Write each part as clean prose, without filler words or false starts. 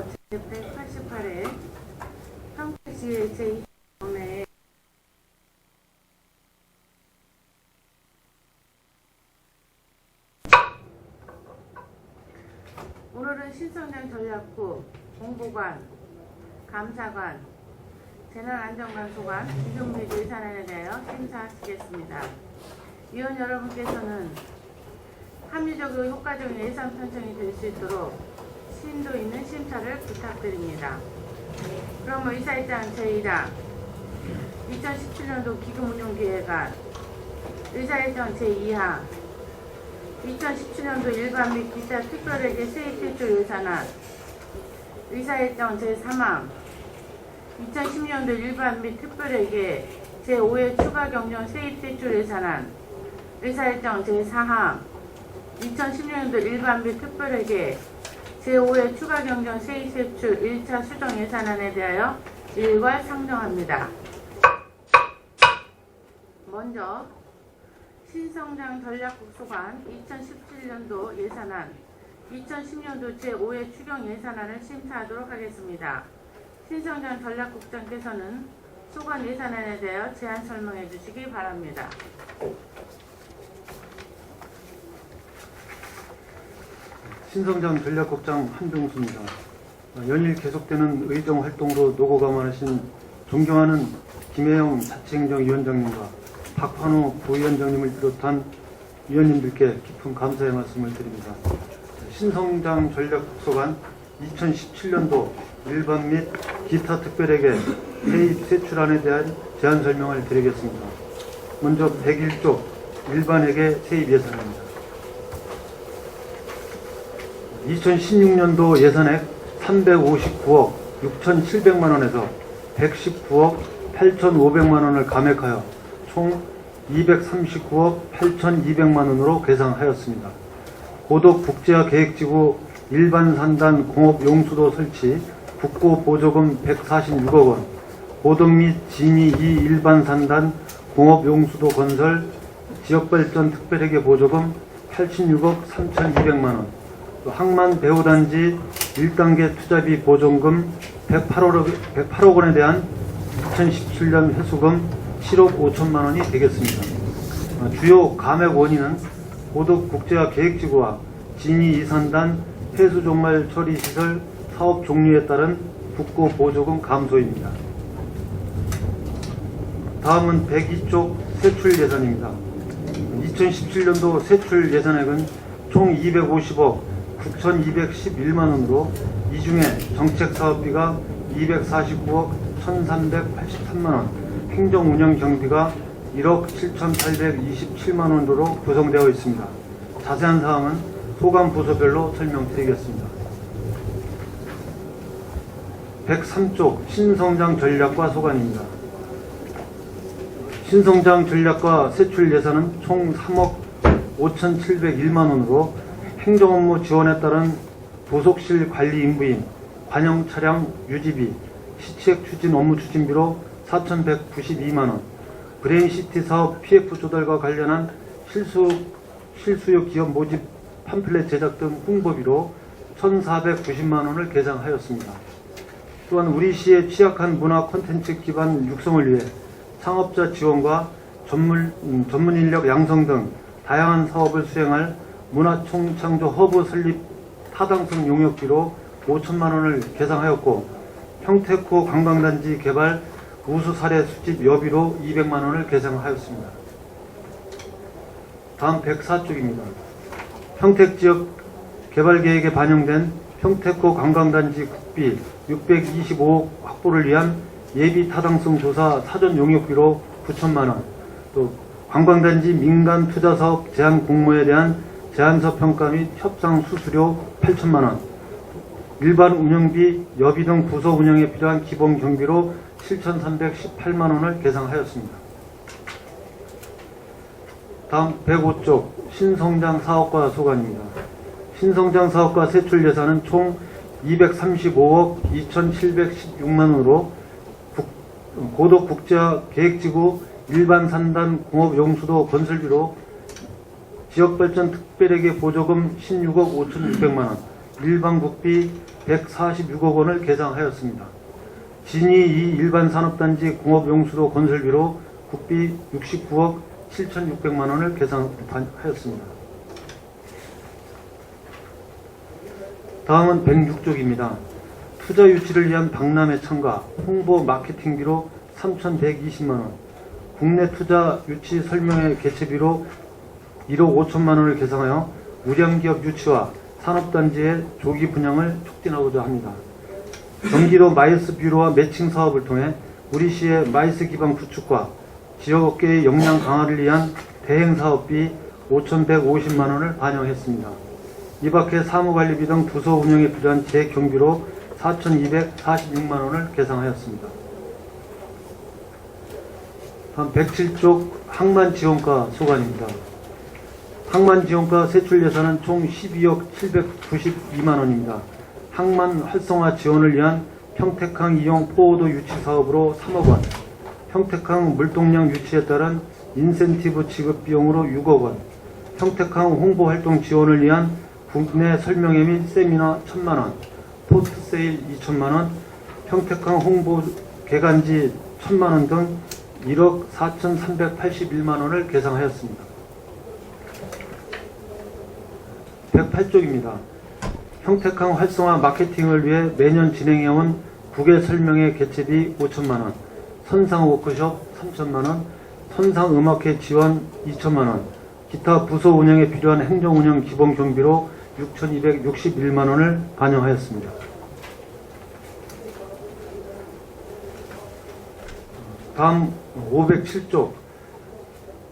제188회 평택시 제2점에 오늘은 신성장 전략부, 공보관, 감사관, 재난안전관 소관, 기준 및 예산안에 대하여 심사하시겠습니다. 위원 여러분께서는 합리적이고 효과적인 예산 편성이 될 수 있도록 심도 있는 심사를 부탁드립니다. 그럼 의사일장 제1화 2017년도 기금운용기획안, 의사일정 제2화 2017년도 일반 및 기타 특별회계 세입 대출 예산안, 의사일정 제3항 2010년도 일반 및 특별회계 제5회 추가 경정 세입 대출 예산안, 의사일정 제4항 2010년도 일반 및 특별회계 제5회 추가 경정 세입 대출 1차 수정 예산안에 대하여 일괄 상정합니다. 먼저 신성장 전략국 소관 2017년도 예산안, 2010년도 제5회 추경 예산안을 심사하도록 하겠습니다. 신성장 전략국장께서는 소관 예산안에 대하여 제안 설명해 주시기 바랍니다. 신성장 전략국장 한병수입니다. 연일 계속되는 의정 활동으로 노고 감안하신 존경하는 김혜영 자치행정위원장님과 박환호 부위원장님을 비롯한 위원님들께 깊은 감사의 말씀을 드립니다. 신성장 전략국소관 2017년도 일반 및 기타 특별회계 세입 세출안에 대한 제안 설명을 드리겠습니다. 먼저 101조 일반회계 세입 예산입니다. 2016년도 예산액 359억 6,700만원에서 119억 8,500만원을 감액하여 총 239억 8,200만원으로 계상하였습니다. 고덕 국제화 계획지구 일반 산단 공업 용수도 설치 국고 보조금 146억 원, 고덕 및 진이 2 일반 산단 공업 용수도 건설 지역발전 특별회계 보조금 86억 3,200만원, 항만 배후단지 1단계 투자비 보존금 108억 원에 대한 2017년 회수금 7억 5천만원이 되겠습니다. 주요 감액 원인은 고덕 국제화 계획지구와 진이 2산단 폐수 종말 처리 시설 사업 종료에 따른 국고 보조금 감소입니다. 다음은 102쪽 세출 예산입니다. 2017년도 세출 예산액은 총 250억 9,211만원으로 이 중에 정책사업비가 249억 1,383만원, 행정운영경비가 1억 7,827만원으로 구성되어 있습니다. 자세한 사항은 소관 부서별로 설명드리겠습니다. 103쪽 신성장 전략과 소관입니다. 신성장 전략과 세출 예산은 총 3억 5,701만원으로 행정업무 지원에 따른 도속실 관리 인부인, 관영 차량 유지비, 시책 추진 업무 추진비로 4,192만원, 브레인시티 사업 PF 조달과 관련한 실수요 기업 모집 팜플렛 제작 등 홍보비로 1,490만원을 계상하였습니다. 또한 우리 시의 취약한 문화 콘텐츠 기반 육성을 위해 창업자 지원과 전문 인력 양성 등 다양한 사업을 수행할 문화총창조 허브 설립 타당성 용역비로 5천만원을 계상하였고, 평택호 관광단지 개발 우수 사례 수집 여비로 200만원을 계상하였습니다. 다음 104쪽입니다. 평택지역 개발계획에 반영된 평택호 관광단지 국비 625억 확보를 위한 예비 타당성 조사 사전 용역비로 9천만원, 또 관광단지 민간 투자사업 제한 공모에 대한 제안서 평가 및 협상 수수료 8천만원, 일반 운영비, 여비 등 부서 운영에 필요한 기본 경비로 7,318만원을 계상하였습니다. 다음 105쪽 신성장 사업과 소관입니다. 신성장 사업과 세출 예산은 총 235억 2,716만원으로 고덕 국제화 계획지구 일반 산단 공업 용수도 건설비로 지역발전 특별회계 보조금 16억 5,600만원, 일반 국비 146억 원을 계상하였습니다. 진이 이 일반 산업단지 공업용수도 건설비로 국비 69억 7,600만 원을 계상하였습니다. 다음은 106쪽입니다. 투자 유치를 위한 박람회 참가, 홍보 마케팅비로 3,120만 원, 국내 투자 유치 설명회 개최비로 1억 5천만 원을 계상하여 우량기업 유치와 산업단지의 조기 분양을 촉진하고자 합니다. 경기도 마이스 뷰로와 매칭 사업을 통해 우리시의 마이스 기반 구축과 지역업계의 역량 강화를 위한 대행 사업비 5,150만 원을 반영했습니다. 이 밖에 사무관리비 등 부서 운영에 필요한 재경비로 4,246만 원을 계상하였습니다. 다음 107쪽 항만지원과 소관입니다. 항만지원과 세출 예산은 총 12억 792만 원입니다. 항만 활성화 지원을 위한 평택항 이용 포워드 유치 사업으로 3억 원, 평택항 물동량 유치에 따른 인센티브 지급 비용으로 6억 원, 평택항 홍보 활동 지원을 위한 국내 설명회 및 세미나 1,000만 원, 포트 세일 2천만 원, 평택항 홍보 개간지 1,000만 원 등 1억 4,381만 원을 계상하였습니다. 108쪽입니다. 평택항 활성화 마케팅을 위해 매년 진행해온 국외 설명회 개최비 5천만 원, 선상 워크숍 3천만 원, 선상 음악회 지원 2천만 원, 기타 부서 운영에 필요한 행정 운영 기본 경비로 6,261만 원을 반영하였습니다. 다음 507쪽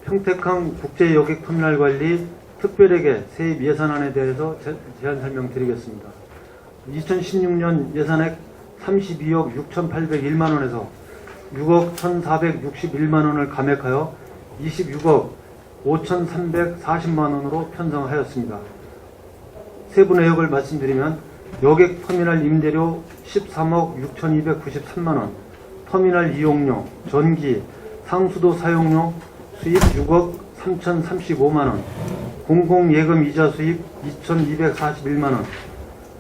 평택항 국제여객터미널 관리 특별회계 세입 예산안에 대해서 제안 설명드리겠습니다. 2016년 예산액 32억 6,801만 원에서 6억 1,461만 원을 감액하여 26억 5,340만 원으로 편성하였습니다. 세부 내역을 말씀드리면 여객터미널 임대료 13억 6,293만 원, 터미널 이용료, 전기, 상수도 사용료 수입 6억 3,035만 원, 공공예금 이자 수입 2,241만 원,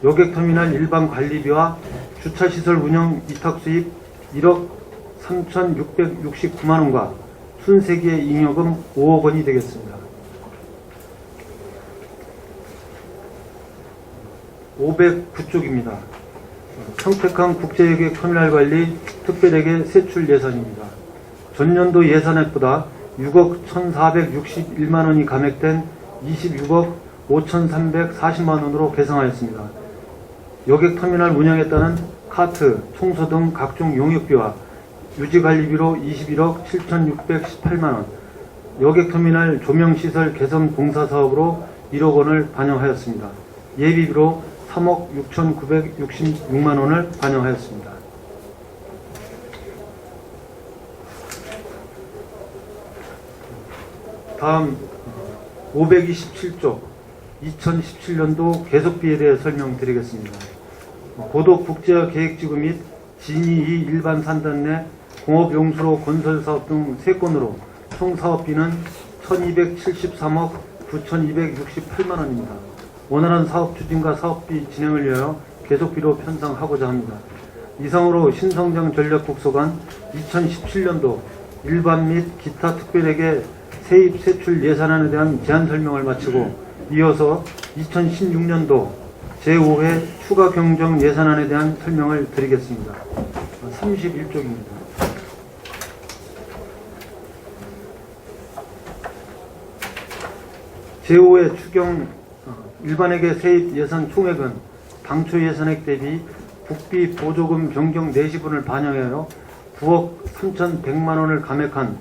여객터미널 일반 관리비와 주차시설 운영 위탁 수입 1억 3,669만 원과 순세기의 잉여금 5억 원이 되겠습니다. 509쪽입니다. 평택항 국제여객터미널 관리 특별회계 세출 예산입니다. 전년도 예산액보다 6억 1,461만 원이 감액된 26억 5,340만 원으로 계상하였습니다. 여객터미널 운영에 따른 카트, 청소 등 각종 용역비와 유지관리비로 21억 7,618만 원, 여객터미널 조명시설 개선 공사 사업으로 1억 원을 반영하였습니다. 예비비로 3억 6,966만 원을 반영하였습니다. 다음 527쪽 2017년도 계속비에 대해 설명드리겠습니다. 고덕국제화 계획지구 및 진이 일반 산단 내 공업용수로 건설사업 등 3건으로 총 사업비는 1,273억 9,268만 원입니다. 원활한 사업 추진과 사업비 진행을 위하여 계속비로 편성하고자 합니다. 이상으로 신성장 전략국소관 2017년도 일반 및 기타 특별회계 세입 세출 예산안에 대한 제안 설명을 마치고 이어서 2016년도 제5회 추가 경정 예산안에 대한 설명을 드리겠습니다. 31쪽입니다. 제5회 추경 일반회계 세입 예산 총액은 당초 예산액 대비 국비 보조금 변경 내시분을 반영하여 9억 3,100만 원을 감액한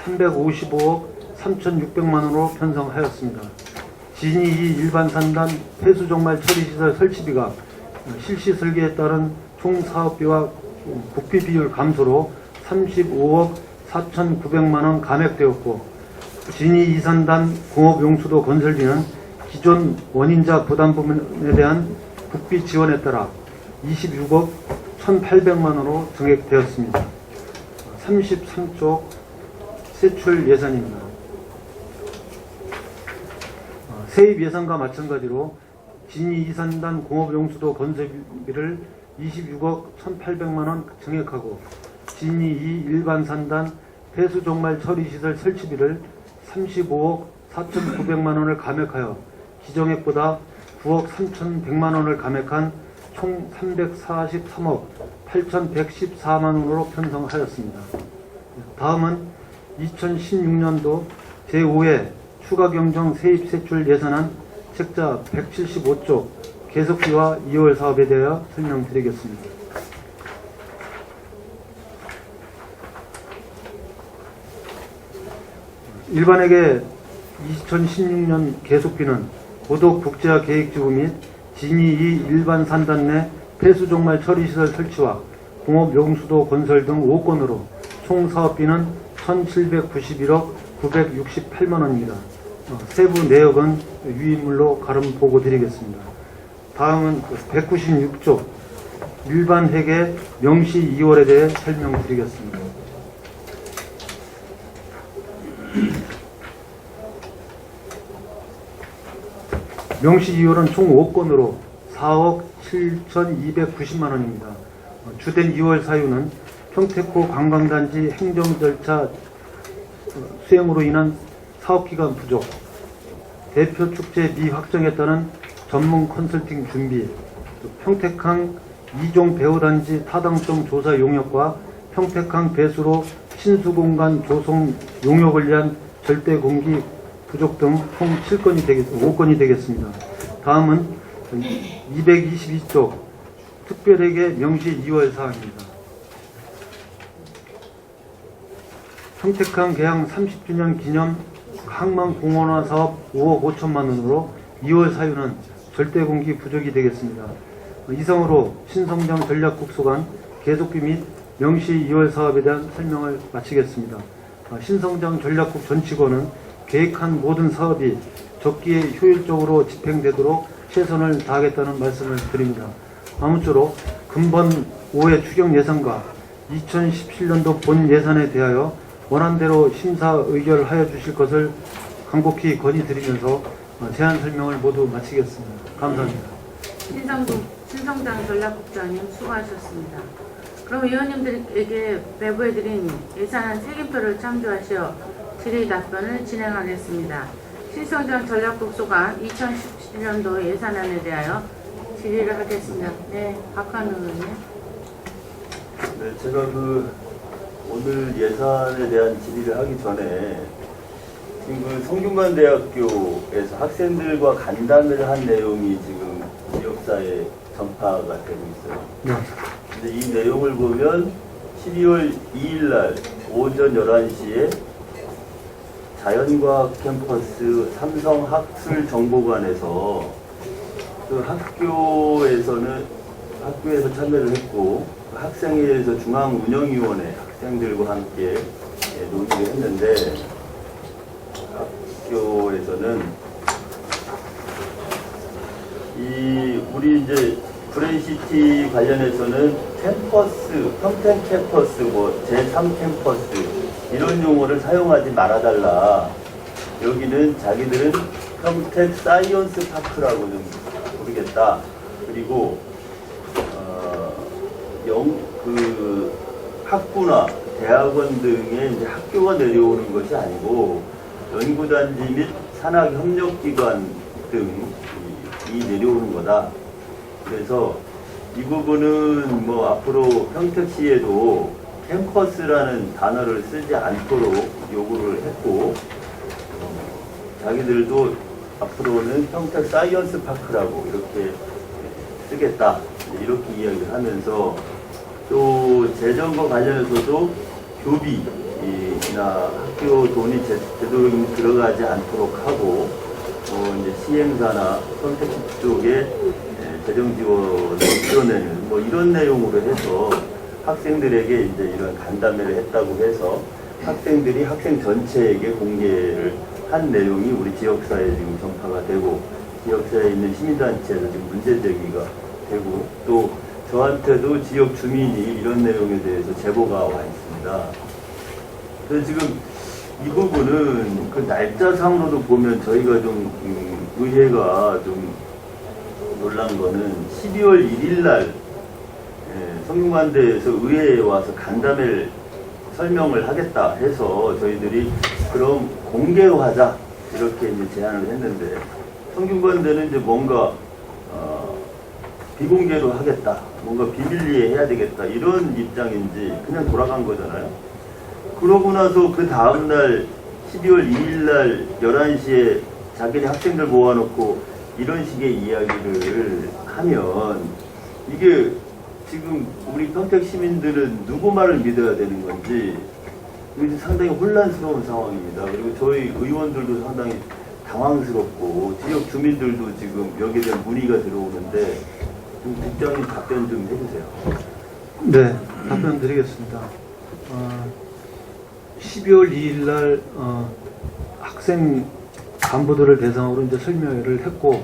355억 3,600만 원으로 편성하였습니다. 진이 일반 산단 폐수종말 처리시설 설치비가 실시 설계에 따른 총 사업비와 국비 비율 감소로 35억 4,900만 원 감액되었고, 진이 2산단 공업용수도 건설비는 기존 원인자 부담 부분에 대한 국비 지원에 따라 26억 1,800만 원으로 증액되었습니다. 33쪽 세출 예산입니다. 세입 예산과 마찬가지로 진이 이산단 공업용수도 건설비를 26억 1,800만원 증액하고 진이 2 일반 산단 폐수종말 처리시설 설치비를 35억 4,900만원을 감액하여 기정액보다 9억 3,100만원을 감액한 총 343억 8,114만원으로 편성하였습니다. 다음은 2016년도 제5회 추가경정 세입세출 예산안 책자 175쪽 계속비와 2월 사업에 대하여 설명드리겠습니다. 일반에게 2016년 계속비는 고덕 국제화 계획지구 및 진이 2 일반 산단 내 폐수종말 처리시설 설치와 공업용수도 건설 등 5건으로 총 사업비는 1,791억 968만원입니다. 세부 내역은 유인물로 가름 보고 드리겠습니다. 다음은 196쪽 일반 회계 명시 2월에 대해 설명드리겠습니다. 명시 2월은 총 5건으로 4억 7,290만원입니다. 주된 2월 사유는 평택호 관광단지 행정절차 수행으로 인한 사업기간 부족, 대표 축제 미확정에 따른 전문 컨설팅 준비, 평택항 2종 배후단지 타당성 조사 용역과 평택항 배수로 신수공간 조성 용역을 위한 절대공기 부족 등 총 5건이 되겠습니다. 다음은 222쪽 특별회계 명시 2월 사항입니다. 평택항 개항 30주년 기념 항만공원화 사업 5억 5천만 원으로 2월 사유는 절대공기 부족이 되겠습니다. 이상으로 신성장 전략국소관 계속비 및 명시 2월 사업에 대한 설명을 마치겠습니다. 신성장 전략국 전 직원은 계획한 모든 사업이 적기에 효율적으로 집행되도록 최선을 다하겠다는 말씀을 드립니다. 아무쪼록 금번 5회 추경 예산과 2017년도 본 예산에 대하여 원안대로 심사 의결하여 주실 것을 간곡히 건의드리면서 제안 설명을 모두 마치겠습니다. 감사합니다. 신성장 전략국장님 수고하셨습니다. 그럼 위원님들에게 배부해드린 예산안 책임표를 참조하시어 질의 답변을 진행하겠습니다. 신성장 전략국소관 2017년도 예산안에 대하여 질의를 하겠습니다. 네, 박한우 의원님. 네, 제가 오늘 예산에 대한 질의를 하기 전에 지금 성균관대학교에서 학생들과 간담회를 한 내용이 지금 지역사회에 전파가 되고 있어요. 네. 근데 이 내용을 보면 12월 2일 날 오전 11시에 자연과학 캠퍼스 삼성학술정보관에서 학교에서 참여를 했고 학생회에서 중앙운영위원회 학생들과 함께 논의를 했는데 학교에서는 우리 이제 브레인시티 관련해서는 캠퍼스, 평택 캠퍼스, 제3 캠퍼스 이런 용어를 사용하지 말아달라. 여기는 자기들은 평택 사이언스 파크라고 좀 부르겠다. 그리고 학부나 대학원 등의 이제 학교가 내려오는 것이 아니고 연구단지 및 산학협력기관 등이 내려오는 거다. 그래서 이 부분은 앞으로 평택시에도 캠퍼스라는 단어를 쓰지 않도록 요구를 했고 자기들도 앞으로는 평택 사이언스 파크라고 이렇게 쓰겠다. 이렇게 이야기를 하면서 또 재정과 관련해서도 교비나 학교 돈이 제대로 들어가지 않도록 하고 이제 시행사나 평택시 쪽에 재정 지원을 이뤄내는 이런 내용으로 해서 학생들에게 이제 이런 간담회를 했다고 해서 학생들이 학생 전체에게 공개를 한 내용이 우리 지역사회에 지금 전파가 되고 지역사회에 있는 시민단체에서 지금 문제 제기가 되고 또 저한테도 지역 주민이 이런 내용에 대해서 제보가 와 있습니다. 그래서 지금 이 부분은 그 날짜상으로도 보면 저희가 좀 의회가 좀 놀란 거는 12월 1일 날 성균관대에서 의회에 와서 간담회 설명을 하겠다 해서 저희들이 그럼 공개로 하자 이렇게 이제 제안을 했는데 성균관대는 이제 뭔가 비공개로 하겠다, 뭔가 비밀리에 해야 되겠다 이런 입장인지 그냥 돌아간 거잖아요. 그러고 나서 그 다음날 12월 2일날 11시에 자기네 학생들 모아놓고 이런 식의 이야기를 하면 이게 지금 우리 평택 시민들은 누구 말을 믿어야 되는 건지 이게 상당히 혼란스러운 상황입니다. 그리고 저희 의원들도 상당히 당황스럽고 지역 주민들도 지금 여기에 대한 문의가 들어오는데 좀 국장님 답변 좀 해주세요. 네, 답변 드리겠습니다. 12월 2일 날 학생 간부들을 대상으로 이제 설명회를 했고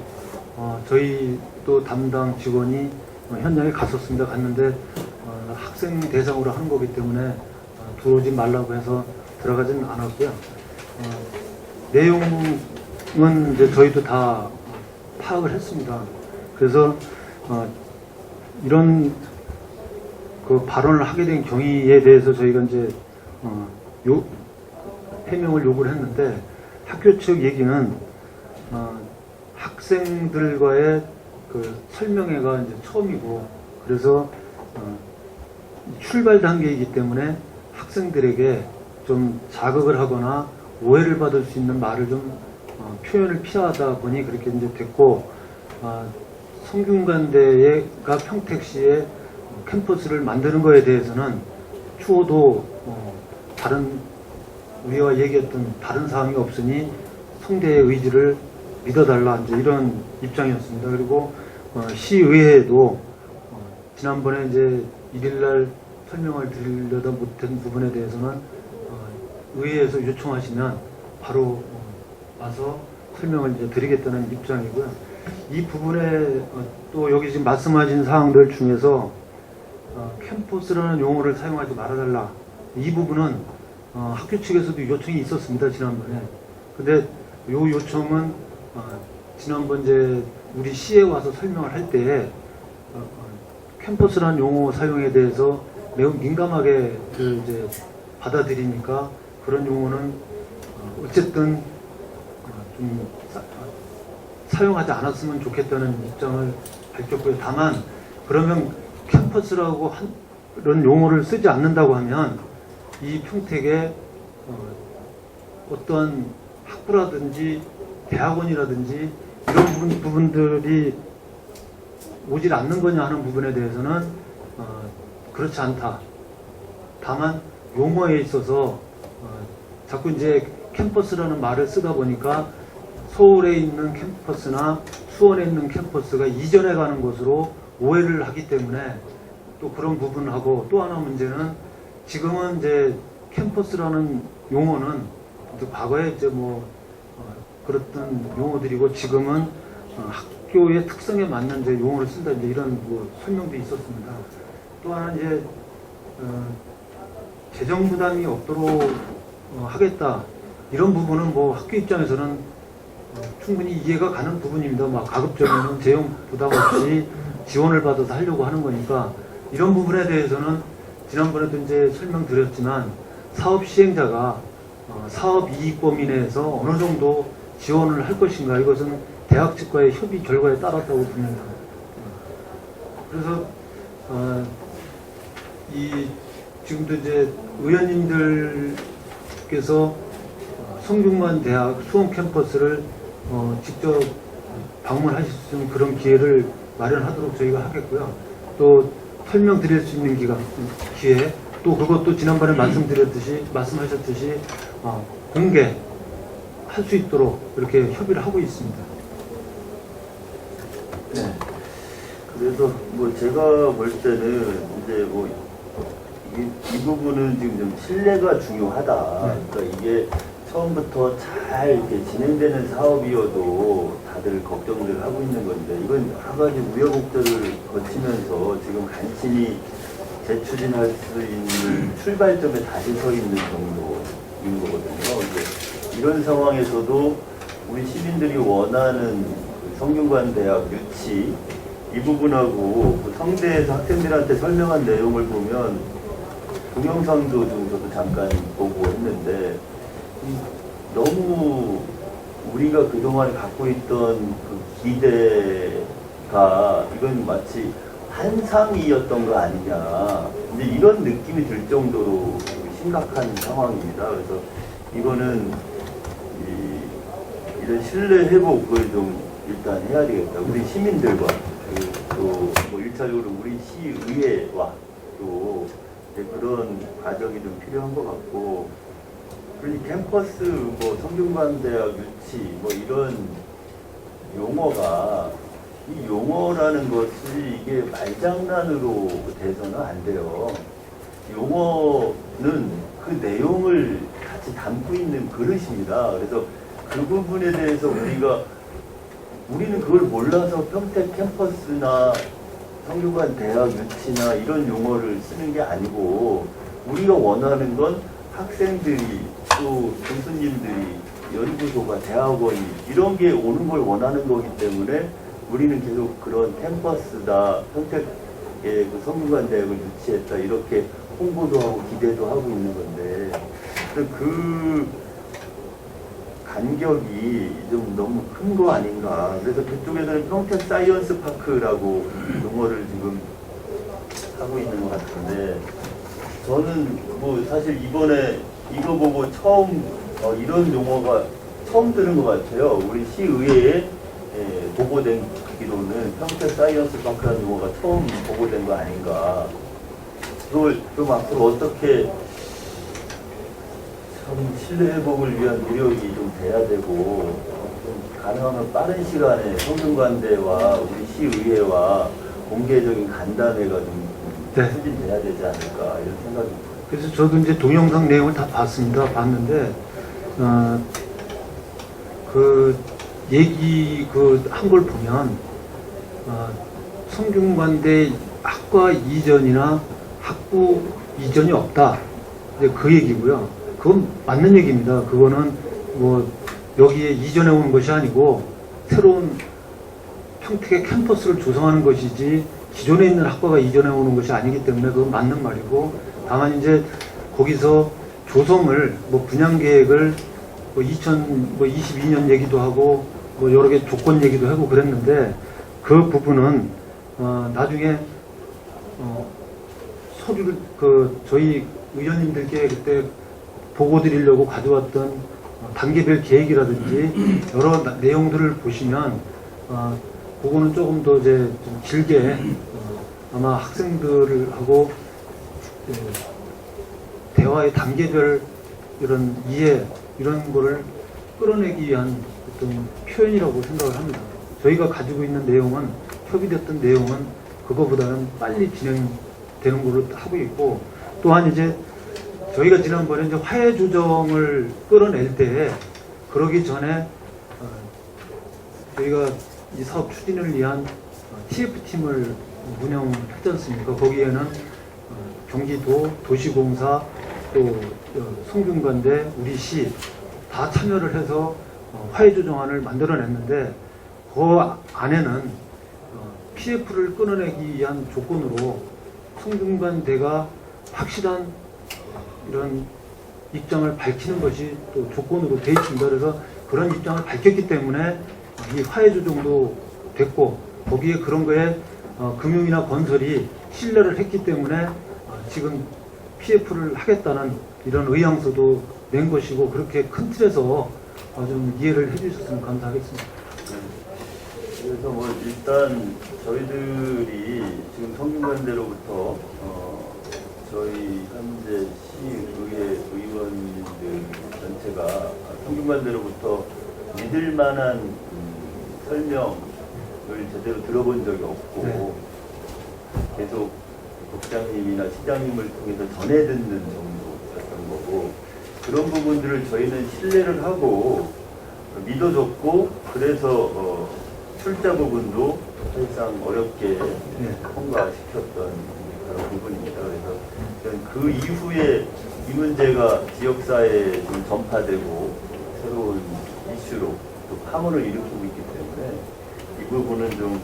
저희 또 담당 직원이 현장에 갔었습니다. 갔는데 학생 대상으로 하는 거기 때문에 들어오지 말라고 해서 들어가지는 않았고요. 내용은 이제 저희도 다 파악을 했습니다. 그래서 이런 그 발언을 하게 된 경위에 대해서 저희가 이제 해명을 요구를 했는데 학교 측 얘기는 학생들과의 그 설명회가 이제 처음이고 그래서 출발 단계이기 때문에 학생들에게 좀 자극을 하거나 오해를 받을 수 있는 말을 좀 표현을 피하다 보니 그렇게 이제 됐고 성균관대가 평택시에 캠퍼스를 만드는 거에 대해서는 추후도 다른 우리가 얘기했던 다른 사항이 없으니 성대의 의지를 믿어달라 이제 이런 입장이었습니다. 그리고 시의회에도 지난번에 이제 1일날 설명을 드리려다 못한 부분에 대해서는 의회에서 요청하시면 바로 와서 설명을 이제 드리겠다는 입장이고요. 이 부분에 또 여기 지금 말씀하신 사항들 중에서 캠퍼스라는 용어를 사용하지 말아달라. 이 부분은 학교 측에서도 요청이 있었습니다. 지난번에. 근데 요 요청은 지난번 이제 우리 시에 와서 설명을 할 때에 캠퍼스라는 용어 사용에 대해서 매우 민감하게 이제 받아들이니까 그런 용어는 어쨌든 좀 사용하지 않았으면 좋겠다는 입장을 밝혔고요. 다만 그러면 캠퍼스라고 이런 용어를 쓰지 않는다고 하면 이 평택에 어떤 학부라든지 대학원이라든지 이런 부분들이 오질 않는 거냐 하는 부분에 대해서는 그렇지 않다. 다만 용어에 있어서 자꾸 이제 캠퍼스라는 말을 쓰다 보니까 서울에 있는 캠퍼스나 수원에 있는 캠퍼스가 이전해 가는 것으로 오해를 하기 때문에 또 그런 부분하고 또 하나 문제는 지금은 이제 캠퍼스라는 용어는 이제 과거에 이제 그랬던 용어들이고 지금은 학교의 특성에 맞는 이제 용어를 쓴다 이제 이런 설명도 있었습니다. 또 하나 이제 재정 부담이 없도록 하겠다 이런 부분은 학교 입장에서는 충분히 이해가 가는 부분입니다. 가급적이면 재정 부담 없이 지원을 받아서 하려고 하는 거니까 이런 부분에 대해서는 지난번에도 이제 설명드렸지만 사업 시행자가 사업 이익 범위 내에서 어느 정도 지원을 할 것인가 이것은 대학 측과의 협의 결과에 따랐다고 봅니다. 그래서 지금도 이제 의원님들께서 성균관 대학 수원 캠퍼스를 직접 방문하실 수 있는 그런 기회를 마련하도록 저희가 하겠고요. 또 설명드릴 수 있는 기회, 또 그것도 지난번에 말씀하셨듯이 공개할 수 있도록 이렇게 협의를 하고 있습니다. 네. 그래서 제가 볼 때는 이제 이 부분은 지금 좀 신뢰가 중요하다. 그러니까 이게 처음부터 잘 이렇게 진행되는 사업이어도 다들 걱정을 하고 있는 건데 이건 여러 가지 우여곡절을 거치면서 지금 간신히 재추진할 수 있는 출발점에 다시 서 있는 정도인 거거든요. 이제 이런 상황에서도 우리 시민들이 원하는 성균관 대학 유치 이 부분하고 그 성대에서 학생들한테 설명한 내용을 보면 동영상도 좀 저도 잠깐 보고 했는데 너무 우리가 그동안 갖고 있던 그 기대가 이건 마치 환상이었던 거 아니냐. 근데 이런 느낌이 들 정도로 심각한 상황입니다. 그래서 이거는 이런 신뢰 회복을 좀 일단 해야 되겠다. 우리 시민들과 또 뭐 1차적으로 우리 시의회와 또 그런 과정이 좀 필요한 것 같고, 그리고 캠퍼스 뭐 성균관대학 유치 뭐 이런 용어가 이 용어라는 것이 이게 말장난으로 돼서는 안 돼요. 용어는 그 내용을 같이 담고 있는 그릇입니다. 그래서 그 부분에 대해서 우리는 그걸 몰라서 평택 캠퍼스나 성균관 대학 유치나 이런 용어를 쓰는 게 아니고, 우리가 원하는 건 학생들이 또 교수님들이 연구소가 대학원이 이런 게 오는 걸 원하는 거기 때문에 우리는 계속 그런 캠퍼스다, 평택에 그 성균관 대학을 유치했다 이렇게 홍보도 하고 기대도 하고 있는 건데, 그 간격이 좀 너무 큰 거 아닌가. 그래서 그쪽에서는 평택 사이언스 파크라고 용어를 지금 하고 있는 것 같은데, 저는 뭐 사실 이번에 이거 보고 처음 이런 용어가 처음 들은 것 같아요. 우리 시의회에 보고된기로는 평택 사이언스 파크라는 용어가 처음 보고된 거 아닌가. 그걸 좀 앞으로 어떻게 신뢰 회복을 위한 노력이 좀 돼야 되고, 좀 가능하면 빠른 시간에 성균관대와 우리 시의회와 공개적인 간담회가 좀 네. 추진돼야 되지 않을까 이런 생각이 듭니다. 그래서 저도 이제 동영상 내용을 다 봤습니다. 봤는데 그 얘기 한 걸 보면 성균관대 학과 이전이나 학부 이전이 없다. 이제 그 얘기고요. 그건 맞는 얘기입니다. 그거는 뭐 여기에 이전해 오는 것이 아니고 새로운 평택의 캠퍼스를 조성하는 것이지 기존에 있는 학과가 이전해 오는 것이 아니기 때문에 그건 맞는 말이고, 다만 이제 거기서 조성을 뭐 분양 계획을 뭐 2022년 얘기도 하고 뭐 여러 개 조건 얘기도 하고 그랬는데, 그 부분은 나중에 서류를 저희 의원님들께 그때 보고 드리려고 가져왔던 단계별 계획이라든지 여러 내용들을 보시면 그거는 조금 더 이제 좀 길게 아마 학생들하고 대화의 단계별 이런 이해 이런 거를 끌어내기 위한 어떤 표현이라고 생각을 합니다. 저희가 가지고 있는 내용은, 협의됐던 내용은 그거보다는 빨리 진행되는 걸로 하고 있고, 또한 이제 저희가 지난번에 이제 화해 조정을 끌어낼 때, 그러기 전에 저희가 이 사업 추진을 위한 TF팀을 운영했지 않습니까? 거기에는 경기도, 도시공사, 또 성균관대, 우리 시 다 참여를 해서 화해 조정안을 만들어냈는데, 그 안에는 PF를 끊어내기 위한 조건으로 성균관대가 확실한 이런 입장을 밝히는 것이 또 조건으로 돼 있습니다. 그래서 그런 입장을 밝혔기 때문에 이 화해 조정도 됐고, 거기에 그런 거에 금융이나 건설이 신뢰를 했기 때문에 지금 PF를 하겠다는 이런 의향서도 낸 것이고, 그렇게 큰 틀에서 좀 이해를 해주셨으면 감사하겠습니다. 그래서 뭐 일단 저희들이 지금 성균관대로부터 저희 현재 시의회 의원님들 전체가 성균관대로부터 믿을 만한 설명을 제대로 들어본 적이 없고, 네. 계속 국장님이나 시장님을 통해서 전해 듣는 정도였던 거고, 그런 부분들을 저희는 신뢰를 하고 믿어줬고, 그래서 출자 부분도 사실상 어렵게 통과시켰던 그런 부분입니다. 그래서 그 이후에 이 문제가 지역사회에 좀 전파되고 새로운 이슈로 또 파문을 일으키고 있기 때문에 이 부분은 좀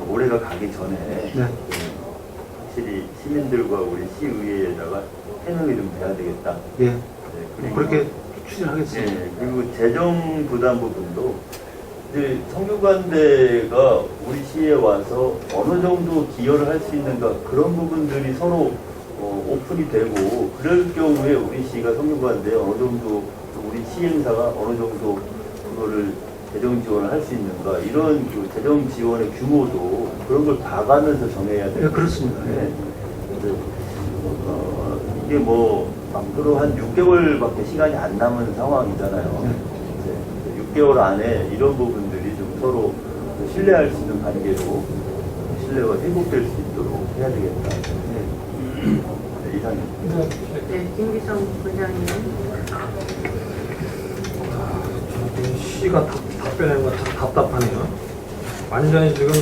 올해가 가기 전에 네. 확실히 시민들과 우리 시의회에다가 해명이 좀 돼야 되겠다. 예. 네, 그리고 그렇게 추진하겠습니다. 네, 그리고 재정 부담 부분도 이제 성균관대가 우리 시에 와서 어느 정도 기여를 할 수 있는가 그런 부분들이 서로 오픈이 되고 그럴 경우에 우리 시가 성균관대에 어느 정도 우리 시행사가 어느 정도 그거를 재정 지원을 할 수 있는가 이런 그 재정 지원의 규모도 그런 걸 봐가면서 정해야 돼요. 네, 그렇습니다. 네. 그래서 이게 뭐 앞으로 한 6개월밖에 시간이 안 남은 상황이잖아요. 네. 이제 6개월 안에 이런 부분들이 좀 서로 신뢰할 수 있는 관계로 신뢰가 회복될 수 있도록 해야 되겠다. 네, 이상입니다. 네, 김기성 부장님. 시가 답변하는 건 참 답답하네요. 완전히 지금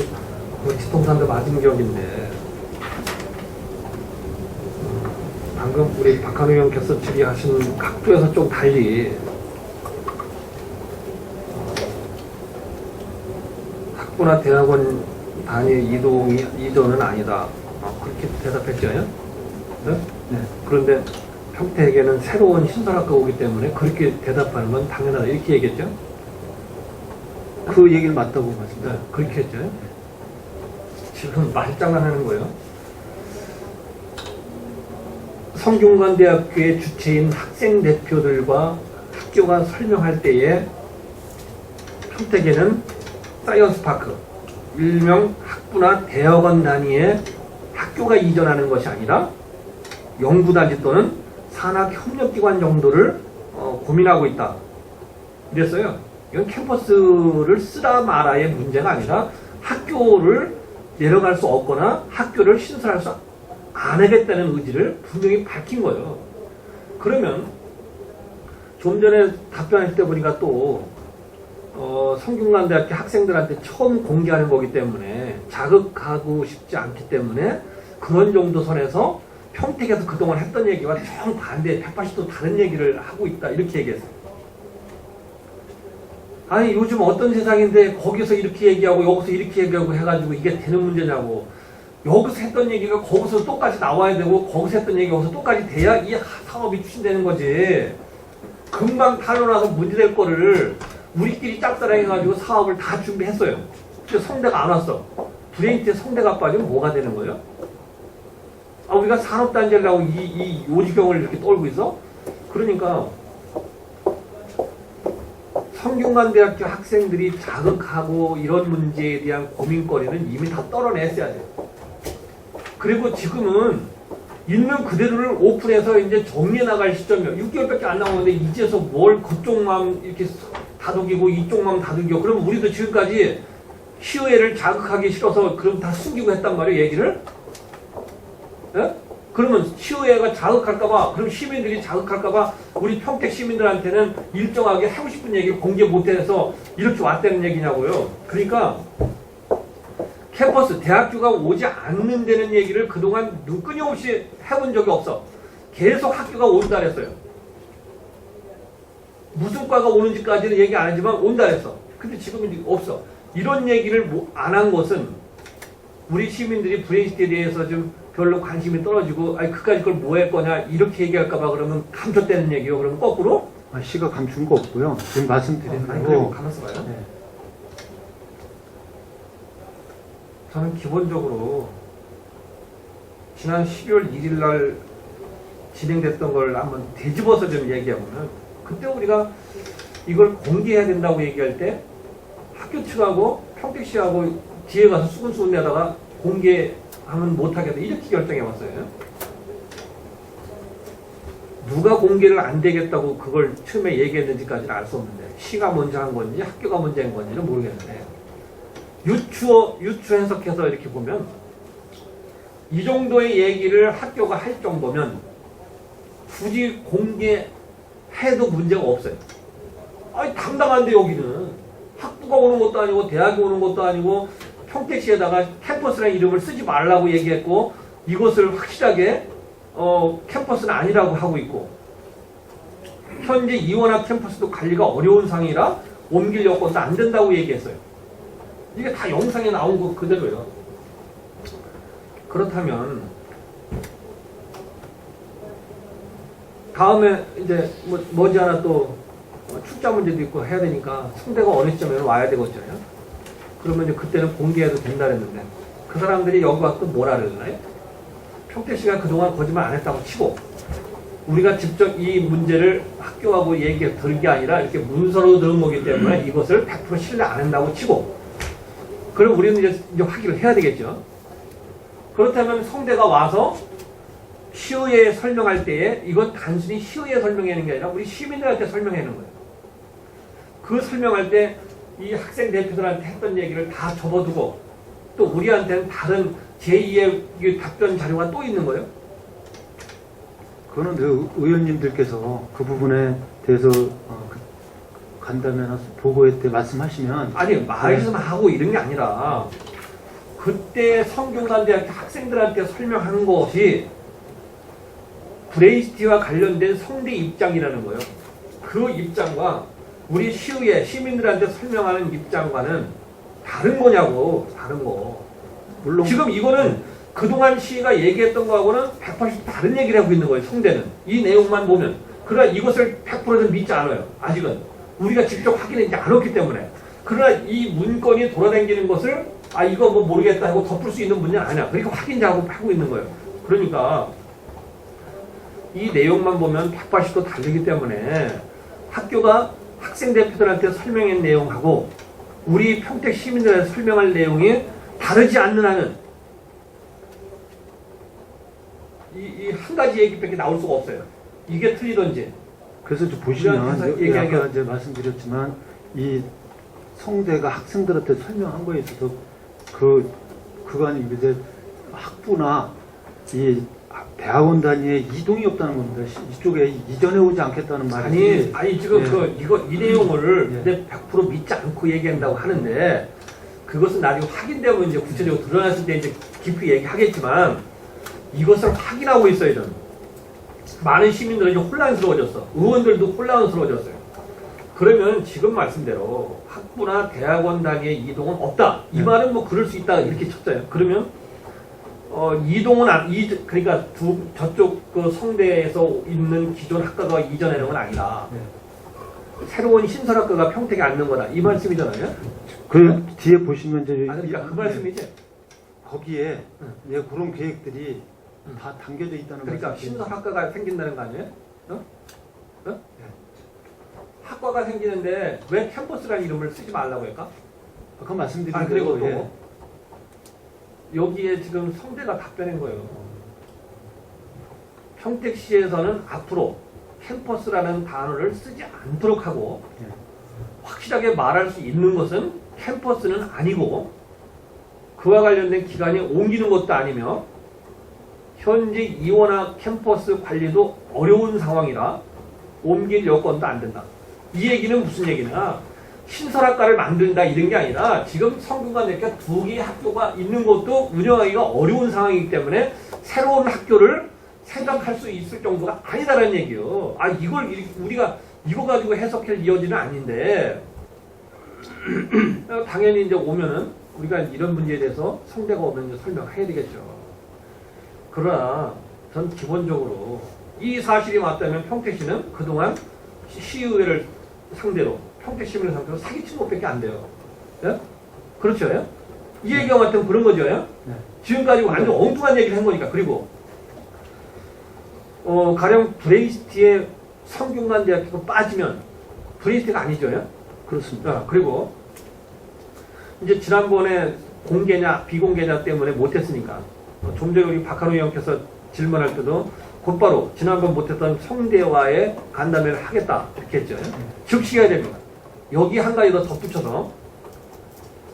그 뒤통수한테 맞은 격인데 방금 우리 박한우 의원께서 질의하신 각도에서 좀 달리 학부나 대학원 단위 이전은 아니다. 그렇게 대답했죠. 네? 네. 그런데 평택에는 새로운 신설학과 오기 때문에 그렇게 대답하는 건 당연하다. 이렇게 얘기했죠. 그 얘기를 맞다고 봤습니다. 네, 그렇게 했죠. 지금 말장난하는 거예요. 성균관대학교의 주체인 학생 대표들과 학교가 설명할 때에 평택에는 사이언스파크, 일명 학부나 대학원 단위의 학교가 이전하는 것이 아니라 연구단지 또는 산학협력기관 정도를 고민하고 있다. 이랬어요. 이건 캠퍼스를 쓰라 마라의 문제가 아니라 학교를 내려갈 수 없거나 학교를 신설할 수 안 하겠다는 의지를 분명히 밝힌 거예요. 그러면 좀 전에 답변할 때 보니까 또 성균관대학교 학생들한테 처음 공개하는 거기 때문에 자극하고 싶지 않기 때문에 그런 정도 선에서 평택에서 그동안 했던 얘기와 정반대 180도 다른 얘기를 하고 있다 이렇게 얘기했어요. 아니 요즘 어떤 세상인데 거기서 이렇게 얘기하고 여기서 이렇게 얘기하고 해가지고 이게 되는 문제냐고. 여기서 했던 얘기가 거기서 똑같이 나와야 되고 거기서 했던 얘기가 여기서 똑같이 돼야 이 사업이 추진되는 거지. 금방 탈로나서 문제될 거를 우리끼리 짝사랑해가지고 사업을 다 준비했어요. 근데 성대가 안 왔어. 브레인트에 성대가 빠지면 뭐가 되는 거예요? 아, 우리가 산업단지를 하고 이 요지경을 이렇게 떨고 있어? 그러니까 성균관대학교 학생들이 자극하고 이런 문제에 대한 고민거리는 이미 다 떨어냈어야 돼요. 그리고 지금은 있는 그대로를 오픈해서 이제 정리해 나갈 시점이에요. 6개월밖에 안 남았는데 이제서 뭘 그쪽만 이렇게 다독이고 이쪽만 다독이고 그러면 우리도 지금까지 시의회를 자극하기 싫어서 그럼 다 숨기고 했단 말이에요, 얘기를? 예? 그러면 시의회가 자극할까봐, 그럼 시민들이 자극할까봐 우리 평택 시민들한테는 일정하게 하고 싶은 얘기를 공개 못해서 이렇게 왔다는 얘기냐고요. 그러니까 캠퍼스, 대학교가 오지 않는 데는 얘기를 그동안 끊임없이 해본 적이 없어. 계속 학교가 온다 그랬어요. 무슨 과가 오는지까지는 얘기 안 하지만 온다 그랬어. 근데 지금은 없어. 이런 얘기를 안 한 것은 우리 시민들이 브레인시티에 대해서 좀 별로 관심이 떨어지고 아니 그까지 그걸 뭐 할 거냐 이렇게 얘기할까봐 그러면 감췄다는 얘기요. 그러면 거꾸로? 시가 감춘 거 없고요. 지금 말씀드린 아니 대로 그럼 가만있어 봐요. 네. 저는 기본적으로 지난 12월 1일 날 진행됐던 걸 한번 되짚어서 좀 얘기해보면 그때 우리가 이걸 공개해야 된다고 얘기할 때 학교 측하고 평택시하고 뒤에 가서 수근수근 내다가 공개하면 못하겠다 이렇게 결정해봤어요. 누가 공개를 안 되겠다고 그걸 처음에 얘기했는지까지는 알 수 없는데 시가 먼저 한 건지 학교가 먼저 한 건지는 모르겠는데 유추 해석해서 이렇게 보면 이 정도의 얘기를 학교가 할 정도면 굳이 공개해도 문제가 없어요. 아니 당당한데 여기는 학부가 오는 것도 아니고 대학이 오는 것도 아니고 평택시에다가 캠퍼스라는 이름을 쓰지 말라고 얘기했고 이것을 확실하게 캠퍼스는 아니라고 하고 있고 현재 이원학 캠퍼스도 관리가 어려운 상황이라 옮길 여건도 안 된다고 얘기했어요. 이게 다 영상에 나온 거 그대로예요. 그렇다면 다음에 이제 뭐 머지않아 또 출자 문제도 있고 해야 되니까 상대가 어느 시점에 와야 되거든요. 그러면 이제 그때는 공개해도 된다 그랬는데 그 사람들이 여기 와서 또 뭐라 그러나요? 평택 씨가 그동안 거짓말 안 했다고 치고 우리가 직접 이 문제를 학교하고 얘기 들은 게 아니라 이렇게 문서로 들은 거기 때문에 이것을 100% 신뢰 안 한다고 치고 그럼 우리는 이제 확인을 해야 되겠죠. 그렇다면 성대가 와서 시의회에 설명할 때에 이건 단순히 시의회에 설명하는 게 아니라 우리 시민들한테 설명하는 거예요. 그 설명할 때 이 학생 대표들한테 했던 얘기를 다 접어두고 또 우리한테는 다른 제2의 답변 자료가 또 있는 거예요. 그거는 의원님들께서 그 부분에 대해서 간담회 보고회 때 말씀하시면 아니 말씀하고 이런 게 아니라 그때 성균관대학교 학생들한테 설명하는 것이 브레이시티와 관련된 성대 입장이라는 거예요. 그 입장과 우리 시의회 시민들한테 설명하는 입장과는 다른 거냐고. 다른 거. 물론 지금 이거는 그동안 시의가 얘기했던 거하고는 180 다른 얘기를 하고 있는 거예요. 성대는. 이 내용만 보면. 그러나 이것을 100%는 믿지 않아요. 아직은. 우리가 직접 확인하지 않았기 때문에. 그러나 이 문건이 돌아다니는 것을 이거 뭐 모르겠다 하고 덮을 수 있는 문제는 아니야. 그러니까 확인자하고 하고 있는 거예요. 그러니까 이 내용만 보면 180도 다르기 때문에 학교가 학생 대표들한테 설명한 내용하고 우리 평택 시민들한테 설명할 내용이 다르지 않는 한은 이 한 가지 얘기밖에 나올 수가 없어요. 이게 틀리던지. 그래서 좀 보시면 얘기하기가 아까 이제 말씀드렸지만 이 성대가 학생들한테 설명한 거에 있어서 그간이 이제 학부나 이 대학원 단위에 이동이 없다는 겁니다. 이쪽에 이전해 오지 않겠다는 말이 아니 지금 예. 이 내용을 예. 100% 믿지 않고 얘기한다고 하는데 그것은 나중에 확인되면 이제 구체적으로 드러났을 때 이제 깊이 얘기하겠지만 이것을 확인하고 있어야 돼. 많은 시민들은 이제 혼란스러워졌어. 의원들도 혼란스러워졌어요. 그러면 지금 말씀대로 학부나 대학원 단위의 이동은 없다. 이 말은 뭐 그럴 수 있다 이렇게 쳤어요. 그러면 이동은 그러니까 저쪽 그 성대에서 있는 기존 학과가 이전하는 건 아니다. 새로운 신설학과가 평택에 앉는 거다. 이 말씀이잖아요. 그 뒤에 보시면 이제 그러니까 그 말씀이지. 거기에 예, 그런 계획들이 다 담겨져 있다는 그러니까 말씀이죠. 신설학과가 생긴다는 거 아니에요? 학과가 생기는데 왜 캠퍼스라는 이름을 쓰지 말라고 할까? 아까 말씀드린 그리고 또 예. 여기에 지금 성대가 답변한 거예요. 평택시에서는 앞으로 캠퍼스라는 단어를 쓰지 않도록 하고 예. 확실하게 말할 수 있는 것은 캠퍼스는 아니고 그와 관련된 기관이 옮기는 것도 아니며 현재 이원학 캠퍼스 관리도 어려운 상황이라 옮길 여건도 안 된다. 이 얘기는 무슨 얘기냐? 신설학과를 만든다 이런 게 아니라 지금 성균관대학교 2개의 학교가 있는 것도 운영하기가 어려운 상황이기 때문에 새로운 학교를 생각할 수 있을 정도가 아니다라는 얘기예요. 이걸 우리가 이거 가지고 해석할 여지는 아닌데 당연히 이제 오면은 우리가 이런 문제에 대해서 성대가 오면 이제 설명해야 되겠죠. 그러나 전 기본적으로 이 사실이 맞다면 평택시는 그동안 시의회를 상대로 평택 시민을 상대로 사기친 것밖에 안 돼요. 예? 그렇죠? 예? 이 얘기가 맞다면 그런 거죠. 예? 네. 지금까지 완전 엉뚱한 얘기를 한 거니까. 그리고 가령 브레이시티에 성균관대학교가 빠지면 브레이시티가 아니죠. 예? 그렇습니다. 그리고 이제 지난번에 공개냐 비공개냐 때문에 못했으니까 좀 전에 우리 박한우 의원께서 질문할 때도 곧바로 지난번 못했던 성대와의 간담회를 하겠다 이렇게 했죠. 즉시 해야 됩니다. 여기 한 가지 더 덧붙여서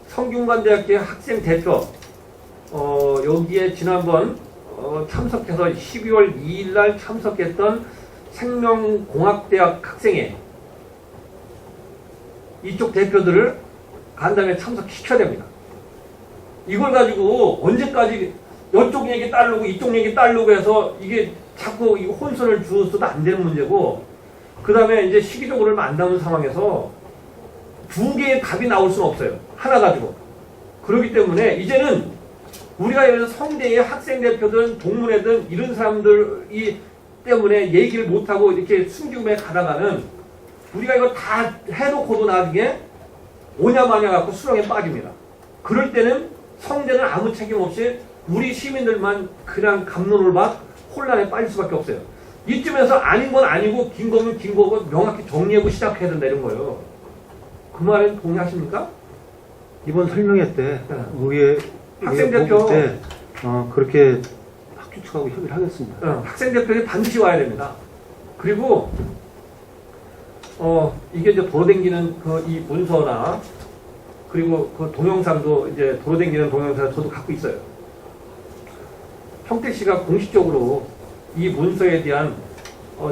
성균관대학교 학생 대표 여기에 지난번 참석해서 12월 2일 날 참석했던 생명공학대학 학생회 이쪽 대표들을 간담회에 참석시켜야 됩니다. 이걸 가지고 언제까지 이쪽 얘기 따르고 이쪽 얘기 따르고 해서 이게 자꾸 이거 혼선을 주어서도 안 되는 문제고 그 다음에 이제 시기적으로 얼마 안 남은 상황에서 2개의 답이 나올 수는 없어요. 하나 가지고. 그렇기 때문에 이제는 우리가 예를 들어 성대의 학생 대표든 동문회든 이런 사람들이 때문에 얘기를 못하고 이렇게 숨죽음에 가다가는 우리가 이거 다 해놓고도 나중에 오냐마냐 갖고 수렁에 빠집니다. 그럴 때는 성대는 아무 책임 없이 우리 시민들만 그냥 갑론을박 혼란에 빠질 수밖에 없어요. 이쯤에서 아닌 건 아니고 긴 거면 긴 거고 명확히 정리하고 시작해야 된다 이런 거예요. 그 말에 동의하십니까? 이번 설명회 때 네. 의회 학생 대표 때 그렇게 학교 측하고 협의를 하겠습니다. 학생 대표는 반드시 와야 됩니다. 그리고 이게 이제 도로댕기는 그 이 문서나 그리고 그 동영상도 이제 도로댕기는 동영상 저도 갖고 있어요. 평택시가 공식적으로 이 문서에 대한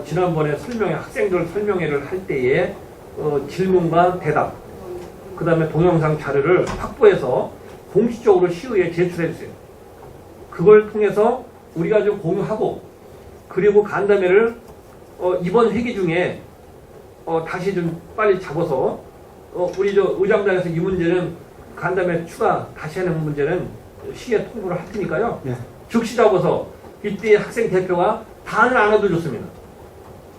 지난번에 학생들 설명회를 할 때에 질문과 대답, 그 다음에 동영상 자료를 확보해서 공식적으로 시의회에 제출해 주세요. 그걸 통해서 우리가 좀 공유하고, 그리고 간담회를 이번 회기 중에 다시 좀 빨리 잡아서 우리 의장단에서 이 문제는 간담회 추가 다시 하는 문제는 시에 통보를 할 테니까요. 네. 즉시 잡아서 이때 학생 대표가 다는 안 와도 좋습니다.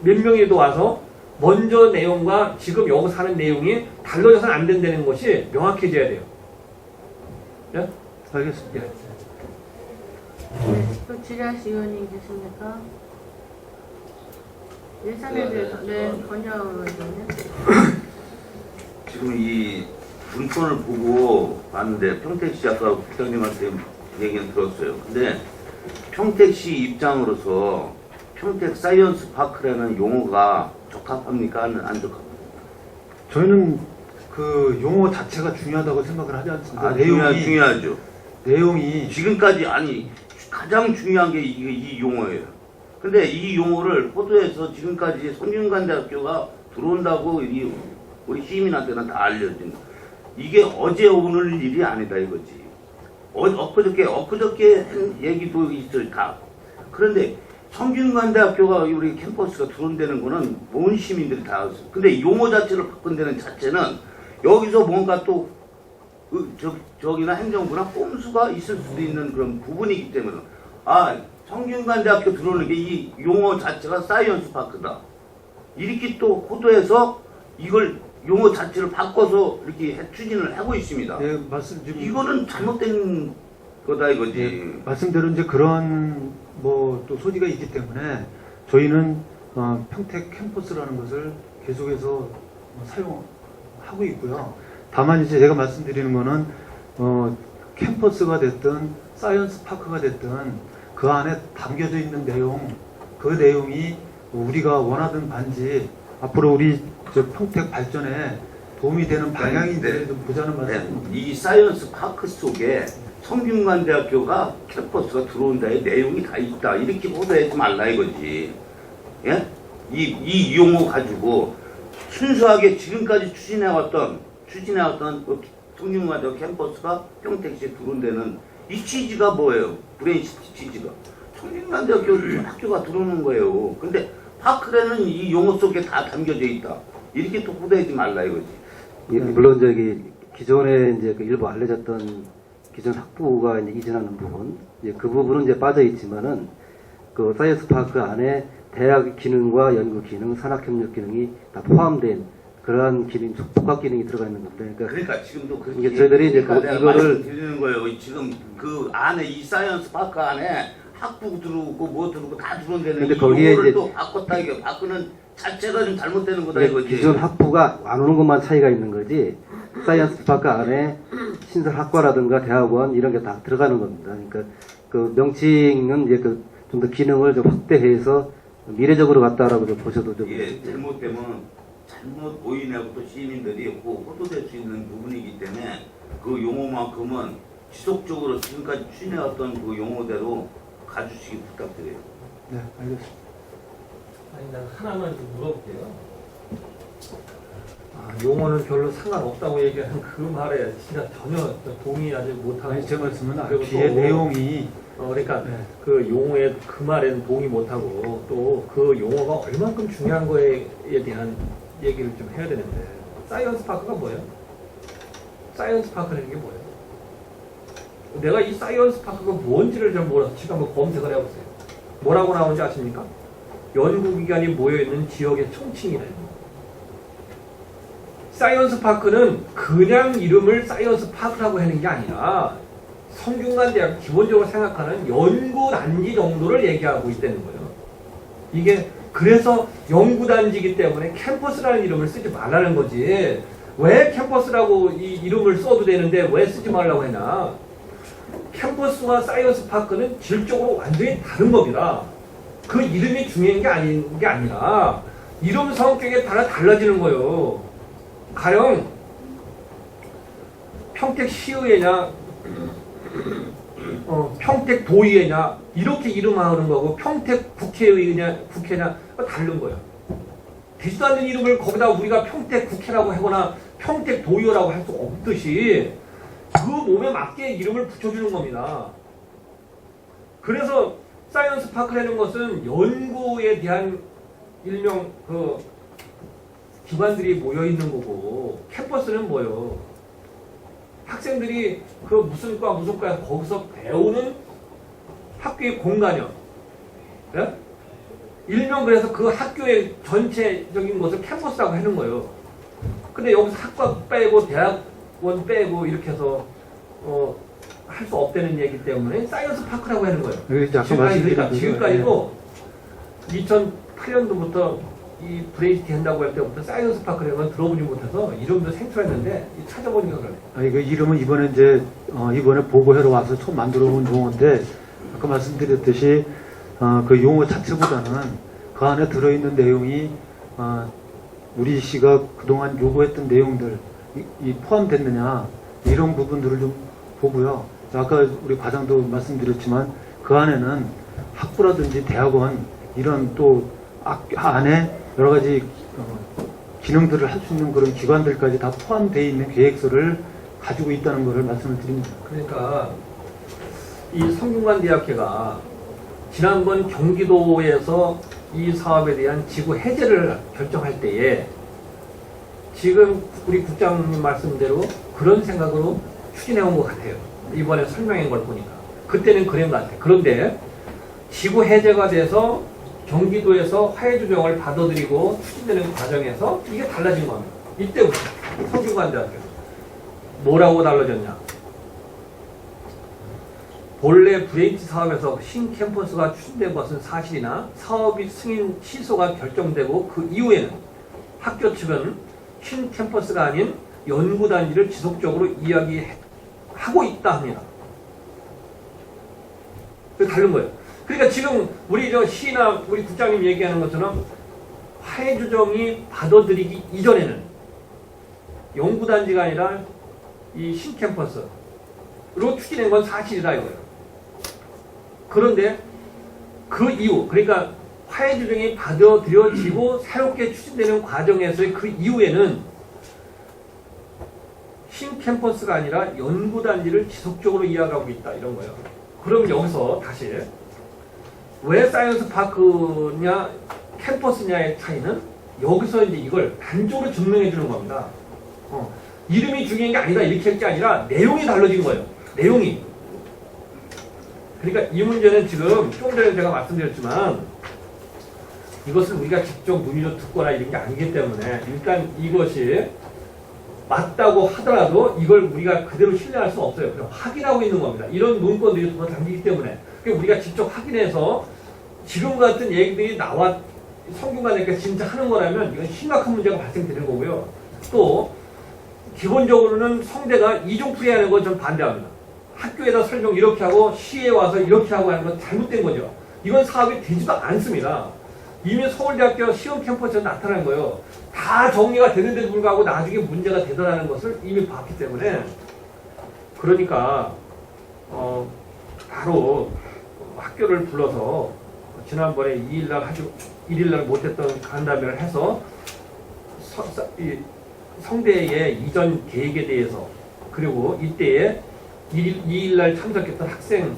몇 명이라도 와서 먼저 내용과 지금 여기서 하는 내용이 달라져서는 안 된다는 것이 명확해져야 돼요. 네? 알겠습니다. 예. 또 지라시 의원님 계십니까? 예산에 대해서 번역 의원님. 지금 이 문건을 보고 봤는데 평택시 아까 국장님한테 얘기는 들었어요. 근데 평택시 입장으로서 평택 사이언스 파크라는 용어가 적합합니까? 안 적합합니까? 저희는 그 용어 자체가 중요하다고 생각을 하지 않습니다. 중요하죠. 내용이 지금까지 가장 중요한 게 이 용어예요. 근데 이 용어를 호도에서 지금까지 성균관대학교가 들어온다고 우리 시민한테는 다 알려진 거. 이게 어제 오늘 일이 아니다 이거지. 엊그저께 한 얘기도 있어요 다. 그런데 성균관대학교가 우리 캠퍼스가 들어온다는 거는 온 시민들이 다 알았어요. 근데 용어 자체를 바꾼다는 자체는 여기서 뭔가 또 저기나 행정부나 꼼수가 있을 수도 있는 그런 부분이기 때문에 성균관대학교 들어오는 게 이 용어 자체가 사이언스 파크다. 이렇게 또 호도에서 이걸 용어 자체를 바꿔서 이렇게 추진을 하고 있습니다. 예, 이거는 잘못된 거다 이거지. 예, 말씀대로 이제 그런 또 소지가 있기 때문에 저희는 평택 캠퍼스라는 것을 계속해서 사용하고 있고요. 다만 이제 제가 말씀드리는 거는 캠퍼스가 됐든 사이언스 파크가 됐든 그 안에 담겨져 있는 내용, 그 내용이 우리가 원하던 반지 앞으로 우리 평택 발전에 도움이 되는 방향인지 좀 보자는 말씀입니다. 이 사이언스 파크 속에 성균관대학교가 캠퍼스가 들어온다의 내용이 다 있다. 이렇게 보도하지 말라 이거지. 예? 이 용어 가지고 순수하게 지금까지 추진해왔던 성균관대학교 캠퍼스가 평택시에 들어온 데는 이 취지가 뭐예요? 브레인시티 취지가. 성균관대학교 학교가 들어오는 거예요. 근데 파크라는 이 용어 속에 다 담겨져 있다. 이렇게 또 보도하지 말라 이거지. 예, 물론 기존에 이제 일부 알려졌던 기존 학부가 이제 이전하는 부분, 그 부분은 이제 빠져 있지만은 그 사이언스 파크 안에 대학 기능과 연구 기능, 산학협력 기능이 다 포함된 그러한 기능, 복합 기능이 들어가 있는 건데. 그러니까 지금도 그렇게 이게 저희들이 이제 이거를 드리는 거예요. 지금 그 안에 이 사이언스 파크 안에 학부 들어오고 뭐 들어오고 다 들어온다는 근데 이 거기에 용어를 이제 또 바꿨다 이거 바꾸는 자체가 좀 잘못되는 거다 이거지. 기존 학부가 안 오는 것만 차이가 있는 거지. 사이언스 파크 안에 신설 학과라든가 대학원 이런 게 다 들어가는 겁니다. 그러니까 그 명칭은 이제 좀 더 기능을 좀 확대해서 미래적으로 갔다라고 좀 보셔도 좀. 이게 잘못되면 잘못 오인하고 또 시민들이 호도될 수 있는 부분이기 때문에 그 용어만큼은 지속적으로 지금까지 추진해왔던 그 용어대로 가주시기 부탁드려요. 네, 알겠습니다. 아니, 난 하나만 좀 물어볼게요. 용어는 별로 상관없다고 얘기하는 그 말에 진짜 전혀 동의하지 못하고. 아니, 제 말씀은 그리고 뒤에 또 내용이 그러니까 네. 그 용어의 그 말에는 동의 못하고 또 그 용어가 얼만큼 중요한 거에 대한 얘기를 좀 해야 되는데 사이언스 파크가 뭐예요? 사이언스 파크라는 게 뭐예요? 내가 이 사이언스 파크가 뭔지를 잘 몰라서 지금 한번 검색을 해보세요. 뭐라고 나오는지 아십니까? 연구기관이 모여있는 지역의 총칭이래요. 사이언스 파크는 그냥 이름을 사이언스 파크라고 하는 게 아니라 성균관대학 기본적으로 생각하는 연구단지 정도를 얘기하고 있다는 거예요. 이게 그래서 연구단지이기 때문에 캠퍼스라는 이름을 쓰지 말라는 거지. 왜 캠퍼스라고 이 이름을 써도 되는데 왜 쓰지 말라고 했나? 캠퍼스와 사이언스 파크는 질적으로 완전히 다른 겁니다. 그 이름이 중요한 게 아닌 게 아니라 이름 성격에 따라 달라지는 거예요. 가령 평택시의회냐 평택도의회냐 이렇게 이름하는 거고 평택국회의회냐 다른 거예요. 되지도 않는 이름을 거기다 우리가 평택국회라고 하거나 평택도의회라고 할 수 없듯이 그 몸에 맞게 이름을 붙여주는 겁니다. 그래서 사이언스 파크라는 것은 연구에 대한 일명 그 기관들이 모여 있는 거고 캠퍼스는 뭐요? 학생들이 그 무슨 과에서 거기서 배우는 학교의 공간이요. 예? 일명 그래서 그 학교의 전체적인 것을 캠퍼스라고 하는 거예요. 근데 여기서 학과 빼고 대학원 빼고 이렇게 해서 할 수 없다는 얘기 때문에 사이언스 파크라고 하는 거예요. 그러니까 지금까지도 2008년도부터 이 브레이티 한다고 할 때부터 사이언스 파크라는 건 들어보지 못해서 이름도 생소했는데 찾아보니까 그래요. 아니 그 이름은 이번에 이제 이번에 보고회로 와서 처음 만들어본 용어인데 아까 말씀드렸듯이 그 용어 자체보다는 그 안에 들어있는 내용이 우리 씨가 그동안 요구했던 내용들 이 포함됐느냐 이런 부분들을 좀 보고요. 아까 우리 과장도 말씀드렸지만 그 안에는 학부라든지 대학원 이런 또 안에 여러 가지 기능들을 할 수 있는 그런 기관들까지 다 포함되어 있는 계획서를 가지고 있다는 것을 말씀을 드립니다. 그러니까 이 성균관대학교가 지난번 경기도에서 이 사업에 대한 지구 해제를 결정할 때에 지금 우리 국장님 말씀대로 그런 생각으로 추진해 온 것 같아요. 이번에 설명한 걸 보니까. 그때는 그런 것 같아요. 그런데 지구 해제가 돼서 경기도에서 화해 조정을 받아들이고 추진되는 과정에서 이게 달라진 겁니다. 이때부터 성균관대학교 뭐라고 달라졌냐? 본래 브레이치 사업에서 신캠퍼스가 추진된 것은 사실이나 사업이 승인 취소가 결정되고 그 이후에는 학교 측은 신캠퍼스가 아닌 연구단지를 지속적으로 이야기하고 있다 합니다. 그 다른 거예요. 그러니까 지금 우리 저 시나 우리 국장님 얘기하는 것처럼 화해 조정이 받아들이기 이전에는 연구단지가 아니라 이 신캠퍼스로 추진한 건 사실이다 이거예요. 그런데 그 이후 그러니까 화해 조정이 받아들여지고 새롭게 추진되는 과정에서의 그 이후에는 신캠퍼스가 아니라 연구단지를 지속적으로 이어가고 있다 이런 거예요. 그럼 여기서 다시 왜 사이언스 파크냐 캠퍼스냐의 차이는 여기서 이제 이걸 단적으로 증명해 주는 겁니다. 이름이 중요한 게 아니다 이렇게 할 게 아니라 내용이 달라진 거예요. 내용이. 그러니까 이 문제는 지금 좀 전에 제가 말씀드렸지만 이것을 우리가 직접 문의로 듣거나 이런 게 아니기 때문에 일단 이것이 맞다고 하더라도 이걸 우리가 그대로 신뢰할 수 없어요. 그냥 확인하고 있는 겁니다. 이런 문건들이 더 담기기 때문에 우리가 직접 확인해서 지금 같은 얘기들이 나와 성균관대학교가 진짜 하는 거라면 이건 심각한 문제가 발생되는 거고요. 또 기본적으로는 성대가 이중풀이하는 건 전 반대합니다. 학교에다 설명 이렇게 하고 시에 와서 이렇게 하고 하는 건 잘못된 거죠. 이건 사업이 되지도 않습니다. 이미 서울대학교 시험 캠퍼스에 나타난 거예요. 다 정리가 되는데도 불구하고 나중에 문제가 되더라는 것을 이미 봤기 때문에 그러니까 바로 학교를 불러서 지난번에 1일날 못했던 간담회를 해서 성대의 이전 계획에 대해서 그리고 이때에 2일날 참석했던 학생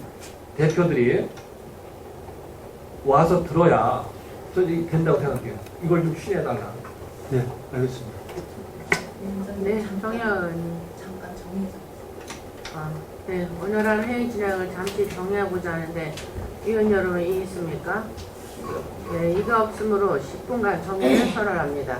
대표들이 와서 들어야 된다고 생각해요. 이걸 좀 추진해달라. 네, 알겠습니다. 네, 정현. 잠깐 정리해서. 네, 오늘날 회의 진행을 잠시 정리하고자 하는데 위원 여러분 이의 있습니까? 네, 이가 없으므로 10분간 정리를 선언합니다.